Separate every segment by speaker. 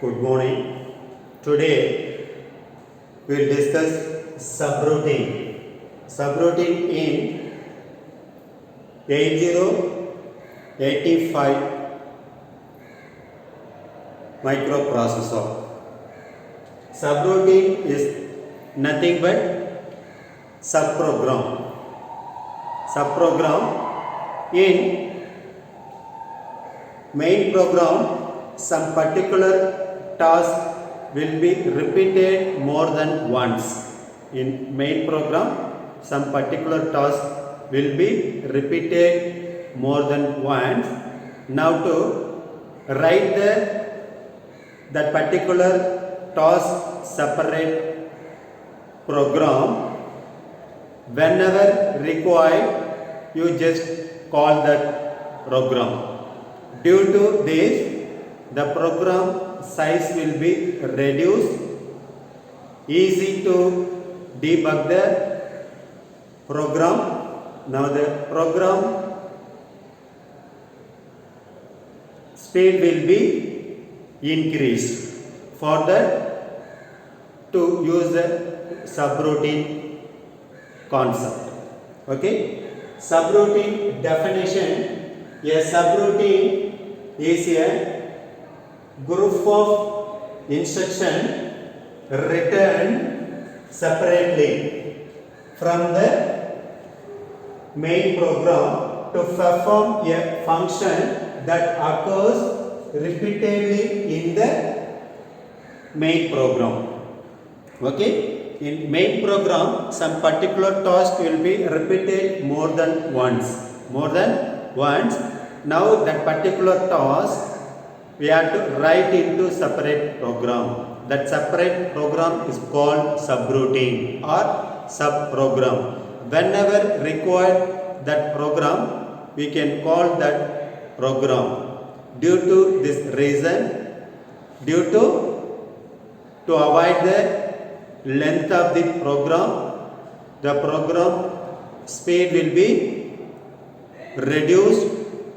Speaker 1: Good morning. Today we will discuss subroutine. Subroutine in 8085 Microprocessor. Subroutine is nothing but subprogram. Subprogram in main program, some particular task will be repeated more than once. In main program, some particular task will be repeated more than once. Now to write that particular task separate program, whenever required, you just call that program. Due to this, the program size will be reduced, easy to debug the program. Now the program speed will be increased. For that, to use the subroutine concept. Okay, subroutine definition: a subroutine is a group of instructions written separately from the main program to perform a function that occurs repeatedly in the main program. Okay, in main program, some particular task will be repeated more than once. Now that particular task we have to write into separate program. That separate program is called subroutine or subprogram. Whenever required that program, we can call that program. Due to this reason, to avoid the length of the program speed will be reduced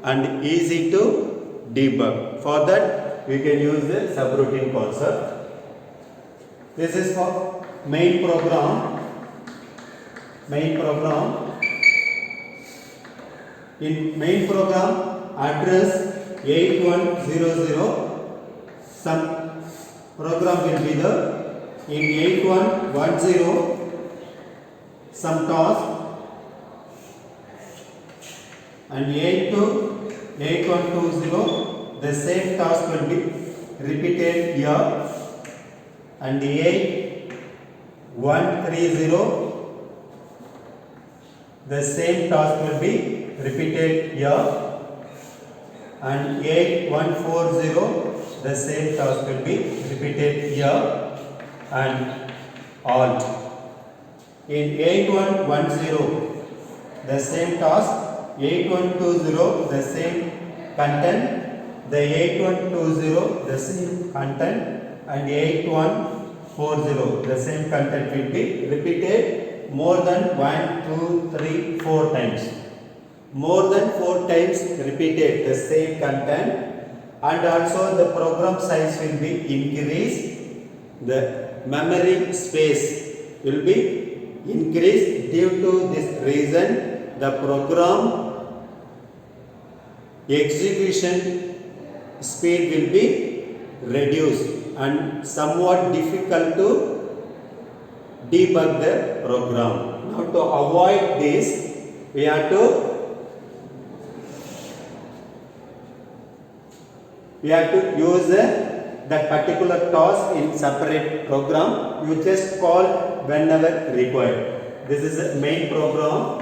Speaker 1: and easy to debug. For that, we can use the subroutine concept. This is for main program. In main program, address 8100, some program will be there. In 8110, some task, and 8120, the same task will be repeated here, and 8130, the same task will be repeated here, and 8140, the same task will be repeated here, and alt. In 8110, the same task, 8120, the same content, the 8120, the same content, and 8140, the same content will be repeated more than 1, 2, 3, 4 times. More than 4 times repeated the same content, and also the program size will be increased. The memory space will be increased. Due to this reason, the program execution speed will be reduced and somewhat difficult to debug the program. Now to avoid this, we have to use that particular task in separate program. You just call whenever required. This is a main program.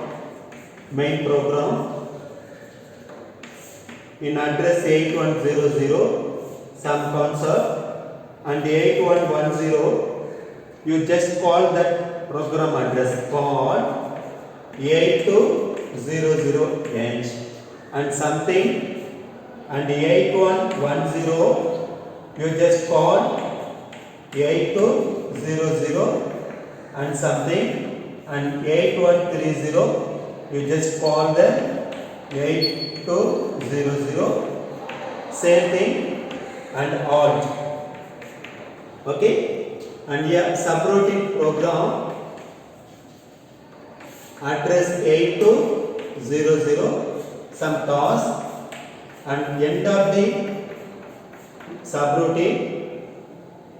Speaker 1: In address 8100, some concept, and 8110, you just call that program address, call 8200h and something, and 8110, you just call 8200 and something, and 8130, you just call the 8200, same thing, and alt. Okay, and here subroutine program address 8200 some task, and end of the subroutine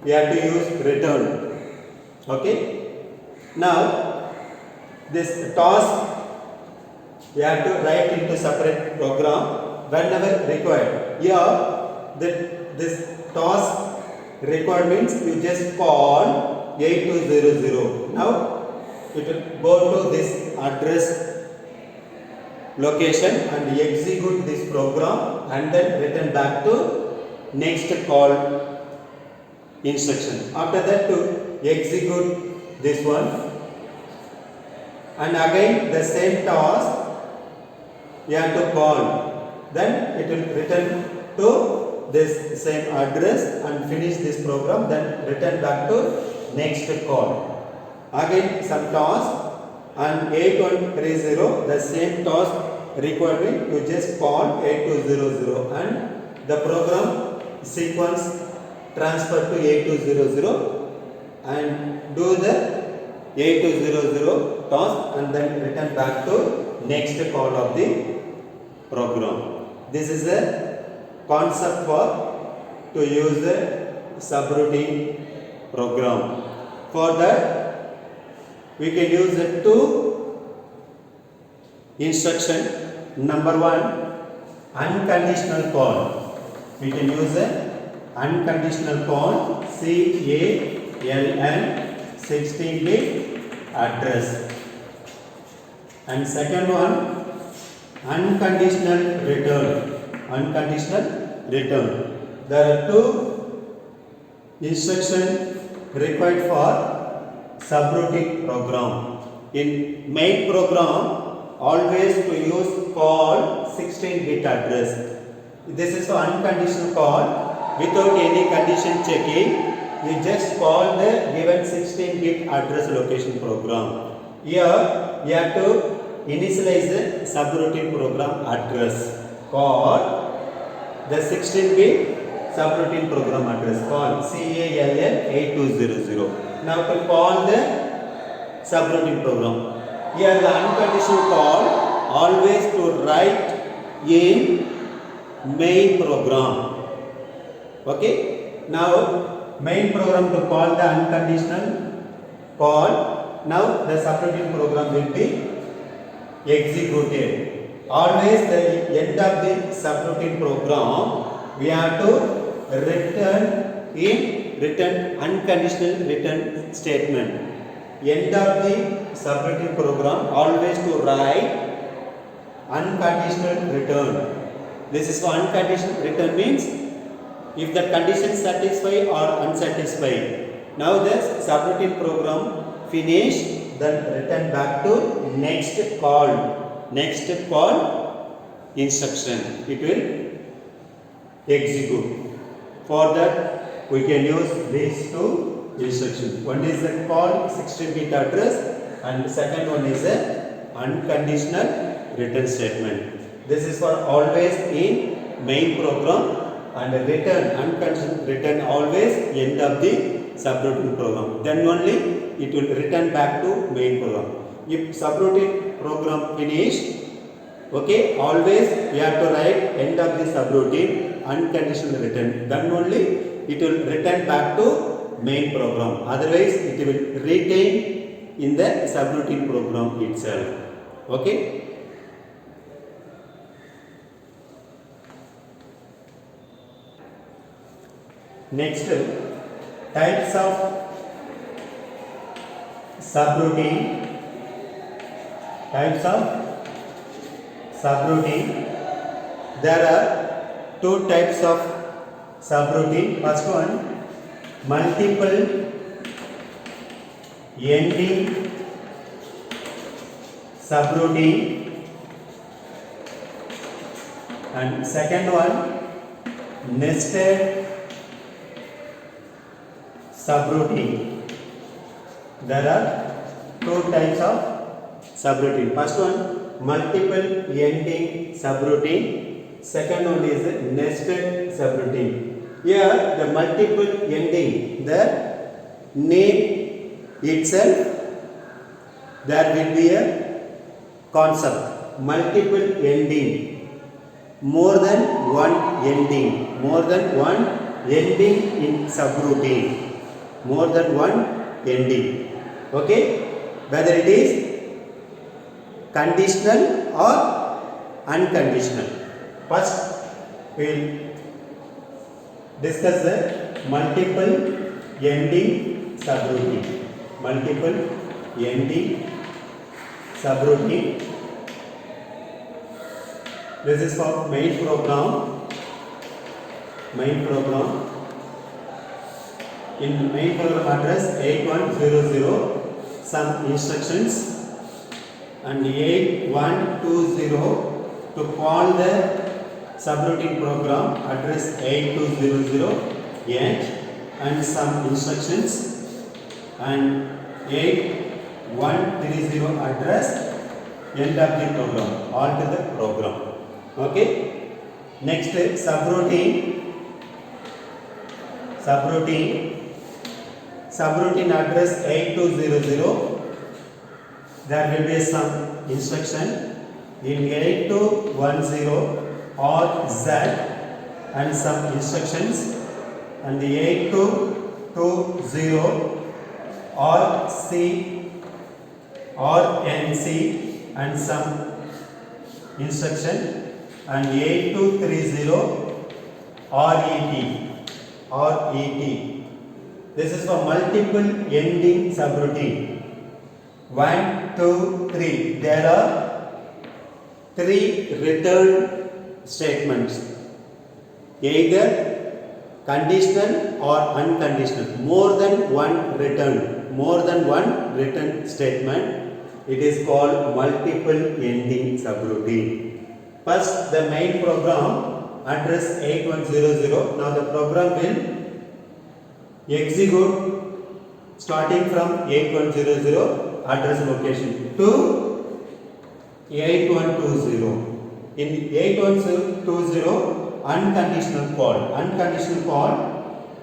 Speaker 1: we have to use return. Okay, now this task we have to write into separate program whenever required. Here this task requirements you just call 8200. Now it will go to this address location and execute this program and then return back to next call instruction. After that to execute this one, and again the same task you have to call, then it will return to this same address and finish this program, then return back to next call. Again some task and 8130 the same task requirement you just call 8200 and the program sequence transfer to 8200 and do the 8200 task and then return back to next call of the program. This is a concept for to use a subroutine program. For that we can use two instruction. Number one, unconditional call. We can use a unconditional call CALN 16-bit address, and second one, unconditional return. Unconditional return. There are two instructions required for subroutine program. In main program, always to use call 16-bit address. This is for unconditional call without any condition checking. You just call the given 16-bit address location program. Here you have to initialize the subroutine program address. Call the 16-bit subroutine program address. Call CALN 8200. Now to call the subroutine program. Here the unconditional call always to write in main program. Okay. Now main program to call the unconditional call. Now the subroutine program will be executed. Always the end of the subroutine program we have to return unconditional return statement. End of the subroutine program always to write unconditional return. This is for unconditional return means if the condition satisfied or unsatisfied. Now the subroutine program finish, then return back to next call instruction. It will execute. For that we can use these two instructions. One is a call 16-bit address and second one is a unconditional return statement. This is for always in main program, and return unconditional return always end of the subroutine program. Then only it will return back to main program. If subroutine program finish, okay, always we have to write end of the subroutine unconditional return. Then only it will return back to main program. Otherwise, it will retain in the subroutine program itself. Okay. Next, types of subroutine. Types of subroutine. There are two types of subroutine. First one, multiple ending subroutine, and second one, nested subroutine. There are two types of subroutine. First one, multiple ending subroutine. Second one is nested subroutine. Here the multiple ending, the name itself, there will be a concept, multiple ending, more than one ending, more than one ending in subroutine, more than one ending. Okay, whether it is conditional or unconditional. First we will discuss the multiple ending subroutine. Multiple ending subroutine. This is for main program. Main program. In main program address 8100, some instructions, and 8120 to call the subroutine program address 8200 and some instructions, and 8130 address end of the program, all to the program. Okay. Next subroutine address 8200, there will be some instruction in 8210 or Z and some instructions, and the 8220 or C or NC and some instruction, and 8230 or ET. This is for multiple ending subroutine. 1, 2, 3. There are 3 return statements, either conditional or unconditional. More than one return statement. It is called multiple ending subroutine. First, the main program address 8100. Now the program will execute starting from 8100 address location to 8120. In 8120, unconditional call,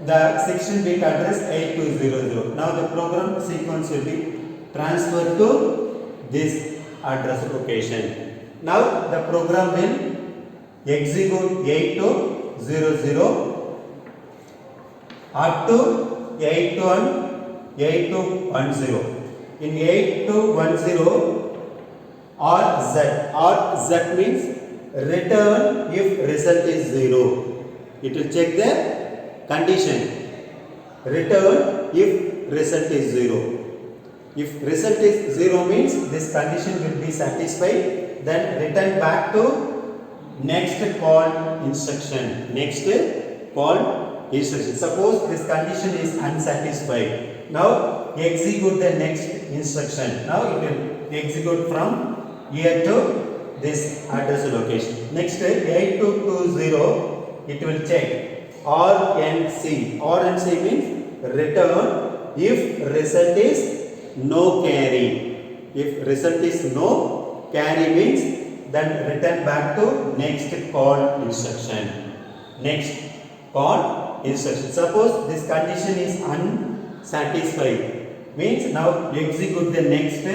Speaker 1: the 16-bit address 8200. Now the program sequence will be transferred to this address location. Now the program will execute 8200 up to 8210. In 8210 or Z means return if result is 0. It will check the condition. Return if result is 0. If result is 0 means this condition will be satisfied, then return back to next call instruction. Suppose this condition is unsatisfied. Now execute the next instruction. Now it will execute from here to this address location. Next 8220, it will check RNC. RNC means return if result is no carry. If result is no carry means then return back to next call instruction. Suppose this condition is unsatisfied means now execute the next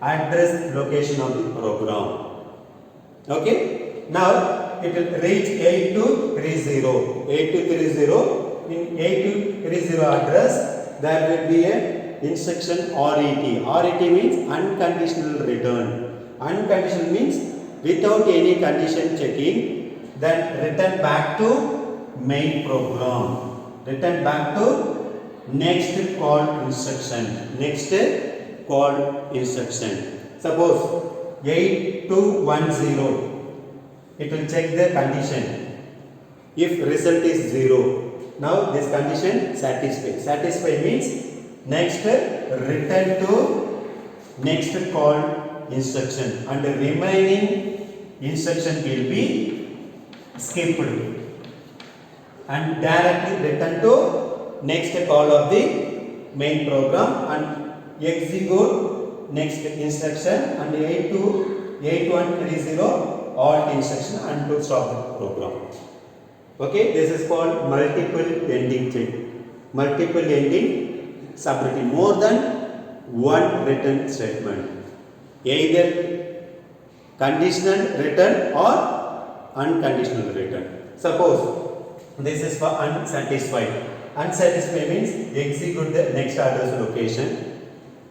Speaker 1: address location of the program. Okay. Now it will reach 8230. In 8230 address there will be a instruction RET. RET means unconditional return. Unconditional means without any condition checking, then return back to main program. Return back to next call instruction. Suppose 8210, it will check the condition. If result is 0, now this condition satisfied. Satisfied means next return to next call instruction, and the remaining instruction will be skipped and directly return to next call of the main program and execute next instruction and 8130 alt instruction and to stop the program. Okay, this is called multiple ending check. Multiple ending subroutine, more than one written statement, either conditional written or unconditional written. Suppose this is for unsatisfied. Unsatisfied means execute the next address location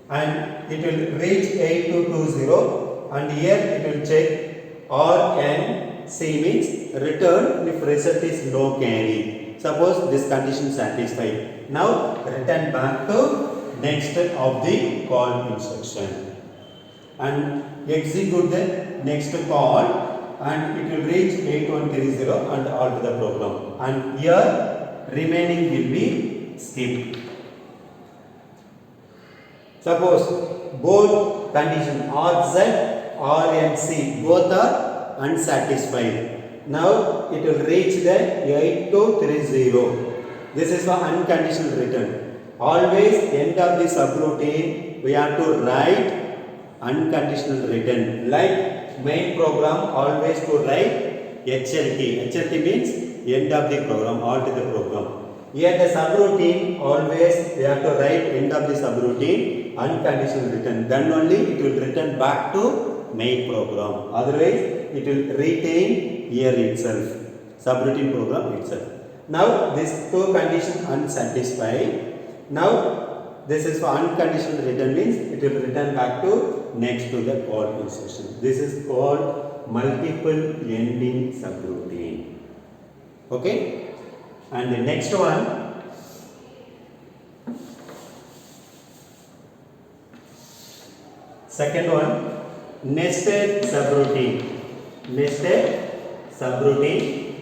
Speaker 1: and it will reach 8220 and here it will check RNC means return if result is no carry. Suppose this condition satisfied. Now return back to next of the call instruction and execute the next call and it will reach 8130 and alter the program and here remaining will be skipped. Suppose both condition RZ, R and C both are unsatisfied. Now it will reach the 8230. This is for unconditional return. Always end of the subroutine we have to write unconditional return. Like main program always to write HLT. HLT means end of the program, alter the program. Here the subroutine always we have to write end of the subroutine unconditional return. Then only it will return back to main program. Otherwise it will retain here itself, subroutine program itself. Now this two condition unsatisfied. Now this is for unconditional return means it will return back to next to the call instruction. This is called multiple ending subroutine. Okay, and the next one, second one, nested subroutine. Nested subroutine.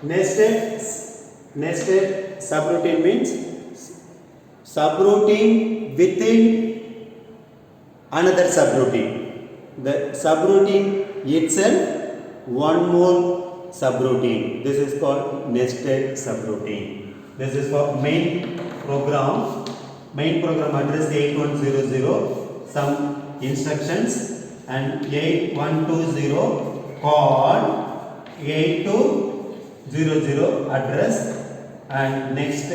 Speaker 1: Nested subroutine means subroutine within another subroutine. The subroutine itself one more subroutine. This is called nested subroutine. This is for main program. Main program address 8100, some instructions and 8120 call 8200 address and next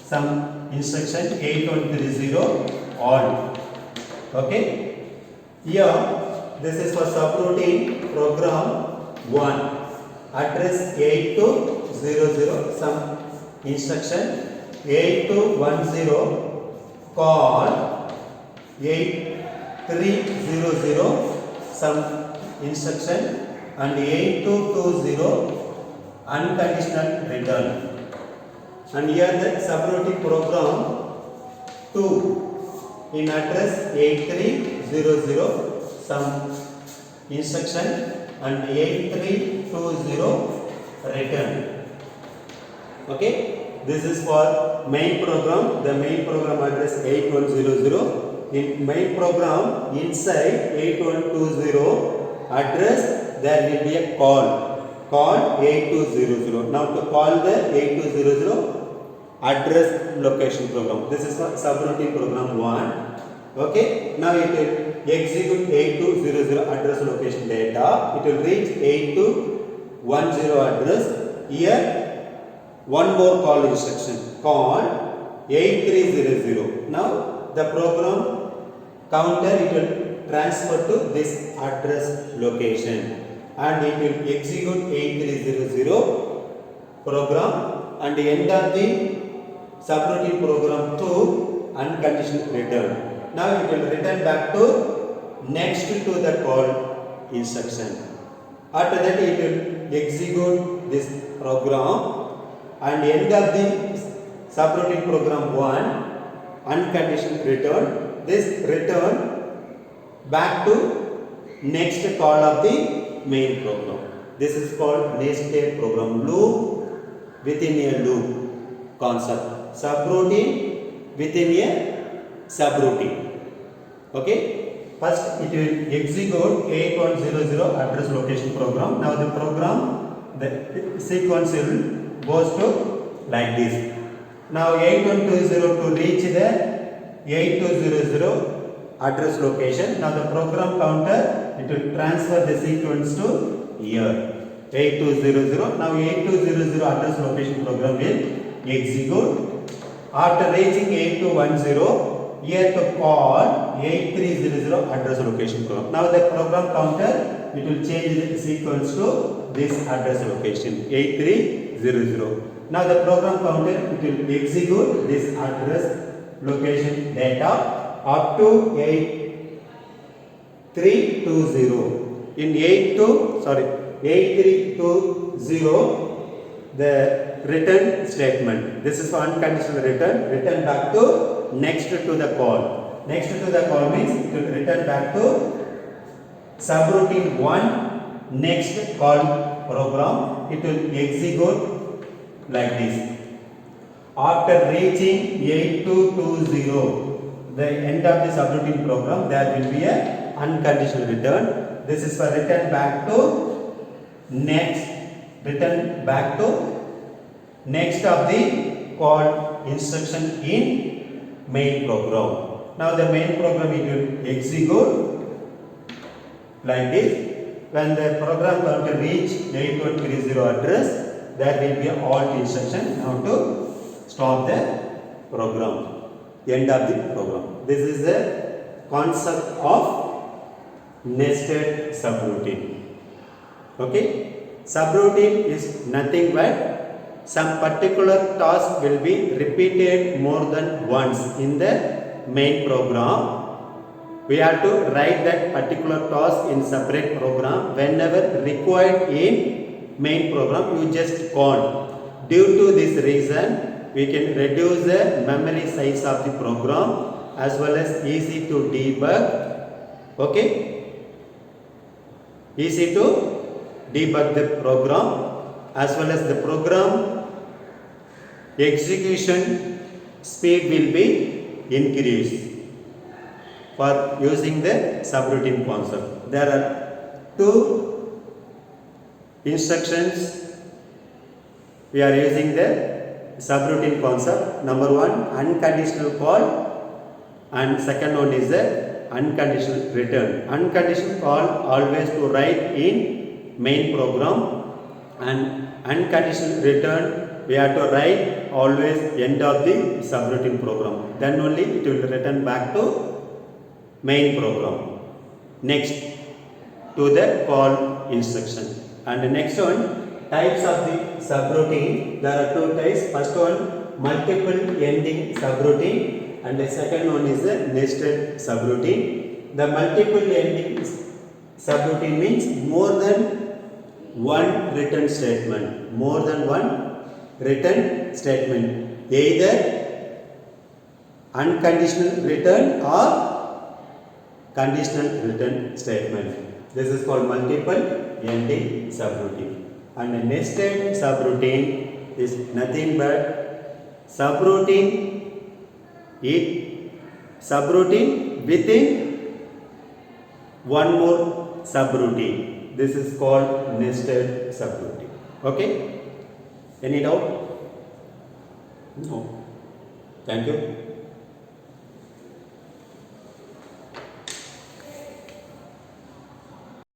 Speaker 1: some instruction 8130 all. Okay, here this is for subroutine program 1 address 8200 some instruction 8210 call 8300 some instruction and 8220 unconditional return. And here the subroutine program 2 in address 8300 some instruction and 8320 return. Okay, this is for main program. The main program address 8100. In main program inside 8120 address there will be a call 8200. Now to call the 8200 address location program. This is for subroutine program 1. Okay, now it will execute 8200 address location data. It will reach 8210 address. Here one more call instruction call 8300. Now the program counter it will transfer to this address location and it will execute 8300 program and end of the subroutine program 2 unconditional return. Now it will return back to next to the call instruction. After that it will execute this program and end of the subroutine program 1 unconditional return. This return back to next call of the main program. This is called nested program, loop within a loop concept, subroutine within a subroutine. Okay, first it will execute 8100 address location program. Now the program, the sequence will goes to like this. Now 8120 to reach the 8200 address location. Now the program counter it will transfer the sequence to here. 8200. Now 8200 address location program will execute. After reaching 8210, here to call 8300 address location program. Now the program counter, it will change the sequence to this address location 8300. Now the program counter, it will execute this address location data up to 8320. In 8320, the return statement. This is for unconditional return back to next to the call. Next to the call means it will return back to subroutine 1 next call program. It will execute like this. After reaching 8220, the end of the subroutine program, there will be a unconditional return. This is for return back to next of the call instruction in main program. Now the main program, it will execute like this. When the program counter reach 8130 address, there will be a halt instruction now to stop the program, end of the program. This is the concept of nested subroutine. Okay, subroutine is nothing but some particular task will be repeated more than once in the main program. We have to write that particular task in separate program. Whenever required in main program, you just call. Due to this reason, we can reduce the memory size of the program as well as easy to debug. Okay, easy to debug the program as well as the program execution speed will be increased for using the subroutine concept. There are two instructions we are using the subroutine concept. Number one, unconditional call, and second one is the unconditional return. Unconditional call always to write in main program, and unconditional return we have to write always end of the subroutine program. Then only it will return back to main program next to the call instruction. And the next one, types of the subroutine. There are two types. First one, multiple ending subroutine, and the second one is the nested subroutine. The multiple ending subroutine means more than one return statement. More than one return statement. Either unconditional return or conditional return statement. This is called multiple ending subroutine. And a nested subroutine is nothing but subroutine within one more subroutine. This is called nested subroutine. Okay? Any doubt? No. Thank you.